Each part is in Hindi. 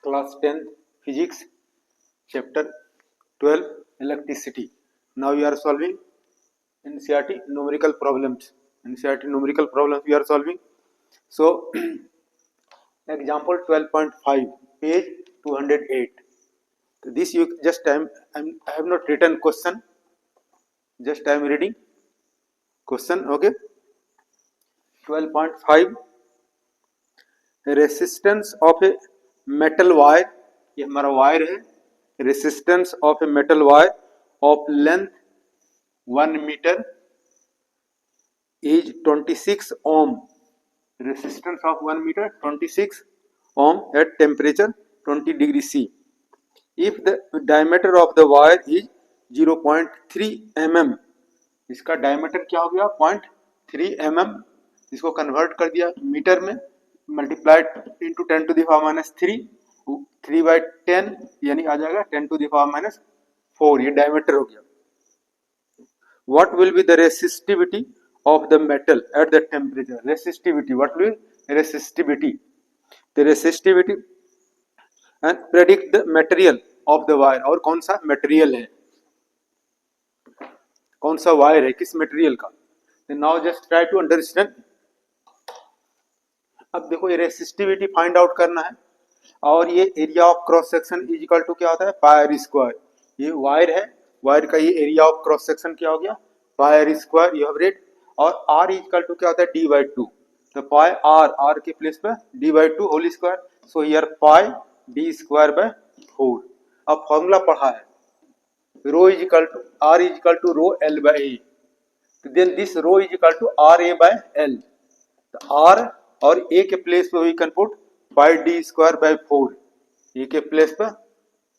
Class 10 Physics, Chapter 12 Electricity. Now we are solving NCERT numerical problems. NCERT numerical problems we are solving. So, example 12.5, page 208. So this you just I have not written question. Just I am reading question. Okay. 12.5. Resistance of a metal wire. ये हमारा वायर है. Resistance of a metal wire of length 1 meter is 26 ohm. Resistance of 1 meter 26 ohm at temperature 20 degree C. If the diameter of the wire is 0.3 mm, इसका डायमीटर क्या हो गया 0.3 mm. इसको कन्वर्ट कर दिया मीटर में, multiplied into 10 to the power minus 3, 3/10 यानी आ जाएगा 10 to the power minus 4. ये डायमीटर हो गया. What will be the resistivity of the metal at the temperature? Resistivity. What will be resistivity? The resistivity and predict the material of the wire. और कौन सा मटेरियल है, कौन सा वायर है, किस मटेरियल का. Now just try to understand. अब देखो ये रेसिस्टिविटी फाइंड आउट करना है और ये area of cross section is equal to क्या होता है पाई स्क्वायर. ये वायर है, वायर का ये एरिया ऑफ क्रॉस सेक्शन क्या हो गया pi square. You have read. और आर इज इक्वल टू क्या होता है d/2. तो पाई आर के प्लेस पे d/2 whole square. So here pi d²/4. अब फॉर्मूला पढ़ा है rho is equal to R is equal to rho L/A. Then this rho is equal to RA/L. R और ए के प्लेस पे we can put pi d²/4. A के प्लेस पे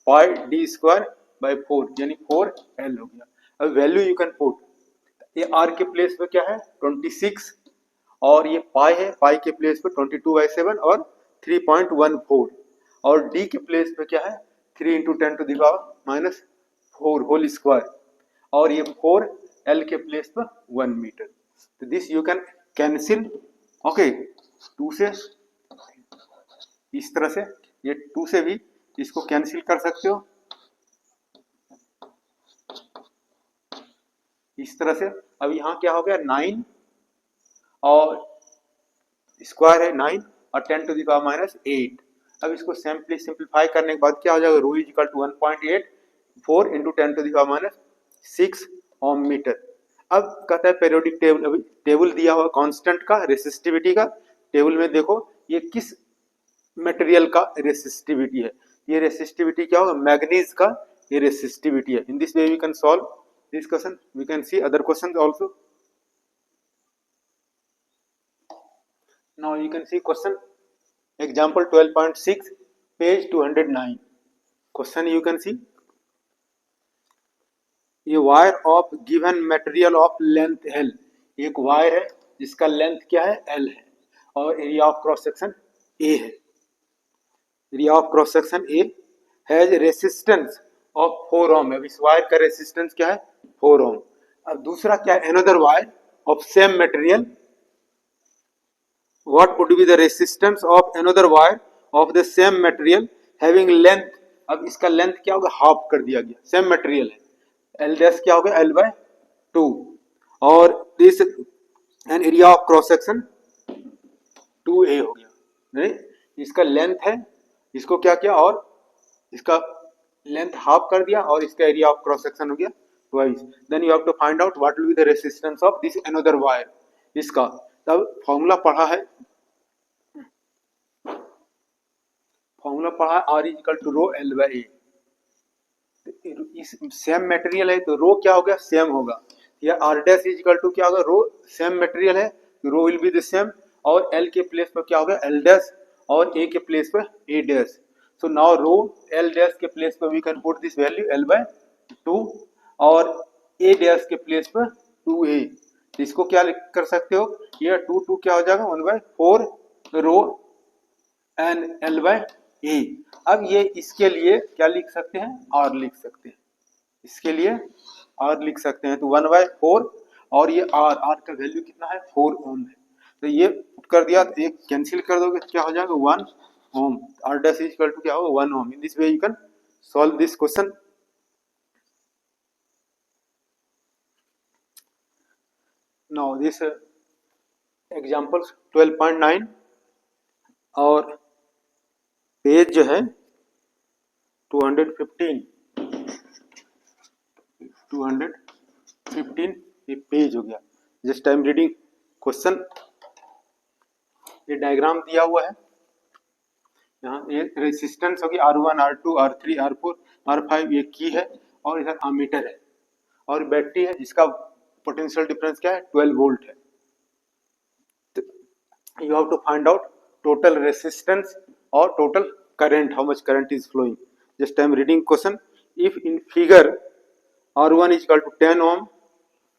पाई d²/4 यानी 4L हो गया. अब वैल्यू यू कैन पुट. ये आर के प्लेस पे क्या है 26 और ये पाई है, पाई के प्लेस पे 22/7 और 3.14 और डी के प्लेस पे क्या है 3 × 10 to the power minus 4 whole square और ये 4L के प्लेस पे 1 मीटर. तो this you can cancel. Okay 2 से इस तरह से, ये 2 से भी इसको कैंसिल कर सकते हो इस तरह से. अब यहाँ क्या हो गया 9 और स्क्वायर है 9 और 10 to the power minus 8. अब इसको सिंप्लीफाई करने के बाद क्या हो जाएगा rho is equal to 1.84 × 10 to the power minus 6 ohm metre. अब कहता है पेरियोडिक टेबल. अभी टेबल दिया हुआ कांस्टेंट का रेसिस्टिविटी का. टेबल में देखो ये किस मटेरियल का रेसिस्टिविटी है. ये रेसिस्टिविटी क्या होगा मैग्नीज का ये रेसिस्टिविटी है. In this way we can solve this question. We can see other questions also. Now you can see question example 12.6 page 209. Question you can see ये wire of given material of length L. एक वायर है जिसका लेंथ क्या है L है और area of cross section A है. Area of cross section A has resistance of 4 ohm. अब इस वायर का रेसिस्टेंस क्या है 4 ओम. अब दूसरा क्या है another wire of same material. What would be the resistance of another wire of the same material having length. अब इसका लेंथ क्या होगा हाफ कर दिया गया, सेम मटेरियल है. L डैश क्या हो गया L/2 और this an area of cross section 2A हो गया. नहीं इसका लेंथ है, इसको क्या किया और इसका लेंथ हाफ कर दिया और इसका एरिया ऑफ क्रॉस सेक्शन हो गया twice. Then you have to find out what will be the resistance of this another wire. इसका तब फॉर्मूला पढ़ा है R is equal to rho L/A. इस सेम मटेरियल है तो रो क्या होगा सेम होगा. या R dash is equal to क्या होगा रो सेम मटेरियल है तो rho will be the same और L के प्लेस पर क्या होगा L डैश और A के प्लेस पर A dash. So now rho L dash के प्लेस पर we can put this value L/2 और A डैश के प्लेस पर 2A. इसको क्या कर सकते हो ये 2 क्या हो जाएगा 1/4 रो एंड L/A. अब ये इसके लिए क्या लिख सकते हैं R लिख सकते हैं. इसके लिए R लिख सकते हैं तो 1/4 और ये R का वैल्यू कितना है 4 ओम है. तो ये कर दिया तो एक कैंसिल कर दोगे क्या हो जाएगा 1 ohm. R dash is equal to क्या होगा 1 ohm. In this way you can solve this question. Now this examples 12.9 और पेज जो है 215 ये पेज हो गया. Just time reading question. ये डायग्राम दिया हुआ है. यहाँ ये रेसिस्टेंस होगी R1 R2 R3 R4 R5 ये की है और इधर अमीटर है और बैटरी है जिसका पोटेंशियल डिफरेंस क्या है 12 वोल्ट है. You have to find out total resistance or total current, how much current is flowing. Just I am reading question. If in figure R1 is equal to 10 ohm,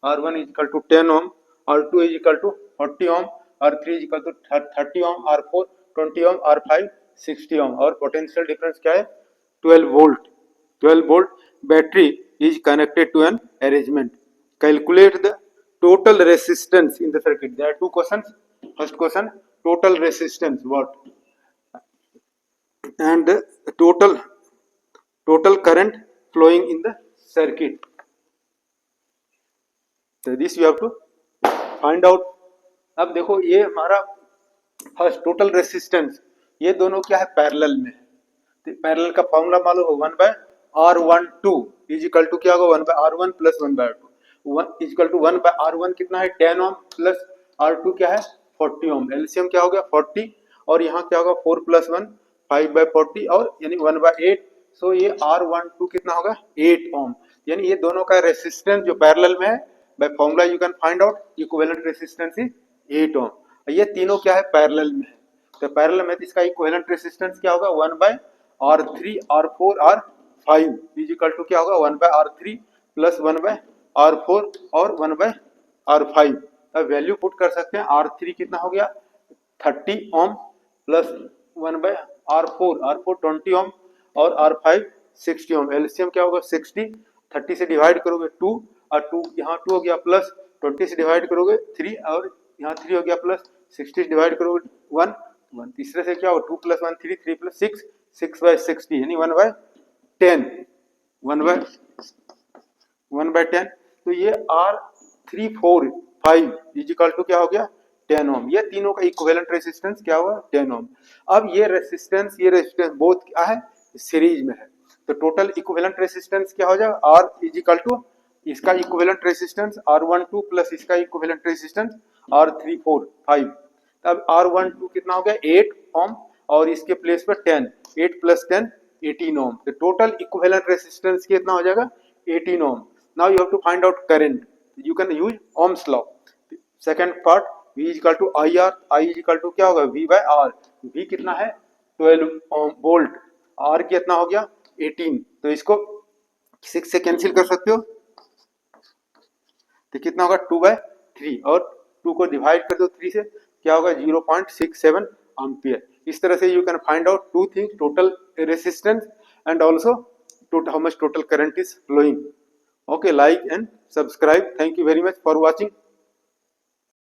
R1 is equal to 10 ohm, R2 is equal to 40 ohm, R3 is equal to 30 ohm, R4 20 ohm, R5 60 ohm और potential difference क्या है 12 volt. 12 volt battery is connected to an arrangement. Calculate the total resistance in the circuit. There are two questions. First question, total resistance what, and total current flowing in the circuit. So this you have to find out. अब देखो ये हमारा फर्स्ट टोटल रेसिस्टेंस, ये दोनों क्या है पैरेलल में. तो पैरेलल का फॉर्मूला मालूम हो 1/R12 इज इक्वल टू क्या होगा 1/R1 plus 1/R2 1 is equal to 1/R1 कितना है 10 ओम प्लस R2 क्या है 40 ओम. एलसीएम क्या हो गया 40 और यहाँ क्या होगा 4 प्लस 1 5/40 और यानी 1/8. सो ये R12 कितना होगा 8 ओम. यानी ये दोनों का रेसिस्टेंस जो पैरेलल में है by formula you can find out equivalent resistance is 8 ओम. ये तीनों क्या है पैरेलल में है. तो पैरेलल में इसका इक्विवेलेंट रेसिस्टेंस क्या होगा 1/R3 R4 R5 is equal to क्या होगा 1/R3 प्लस 1/R4 और 1/R5. अब वैल्यू पुट कर सकते हैं. R3 कितना हो गया 30 ओम प्लस 1/R4 R4 20 ओम और R5 60 ओम. एलसीएम क्या होगा 60. 30 से डिवाइड करोगे 2 और 2 यहाँ 2 हो गया प्लस 20 से डिवाइड करोगे 3 और यहाँ 3 हो गया प्लस 60 से डिवाइड करोगे 1 1. तीसरे से क्या होगा 2 प्लस 1 3 3 प्लस 6 6/60 यानी 1/10 1/10. तो ये R3 4 5 इज इक्वल टू क्या हो गया 10 ओम. ये तीनों का इक्विवेलेंट रेसिस्टेंस क्या हुआ 10 ओम. अब ये रेसिस्टेंस बोथ क्या है सीरीज में है. तो टोटल इक्विवेलेंट रेसिस्टेंस क्या हो जाएगा R इज इक्वल टू इसका इक्विवेलेंट रेसिस्टेंस R12 प्लस इसका इक्विवेलेंट रेसिस्टेंस R3 4 5. तब R12 कितना हो गया 8 ओम और इसके प्लेस पर 10 8 प्लस 10 18 ओम. तो टोटल इक्विवेलेंट रेसिस्टेंस कितना हो जाएगा 18 ohm. Now you have to find out current. You can use Ohm's law. Second part V is equal to IR. I is equal to क्या होगा V/R. V कितना है 12 वोल्ट. R कितना हो गया 18. तो इसको 6 से कैंसिल कर सकते हो तो कितना होगा 2/3 और 2 को डिवाइड कर दो 3 से क्या होगा 0.67 एम्पियर. इस तरह से you can find out two things total resistance and also how much total current is flowing. Okay, like and subscribe. Thank you very much for watching.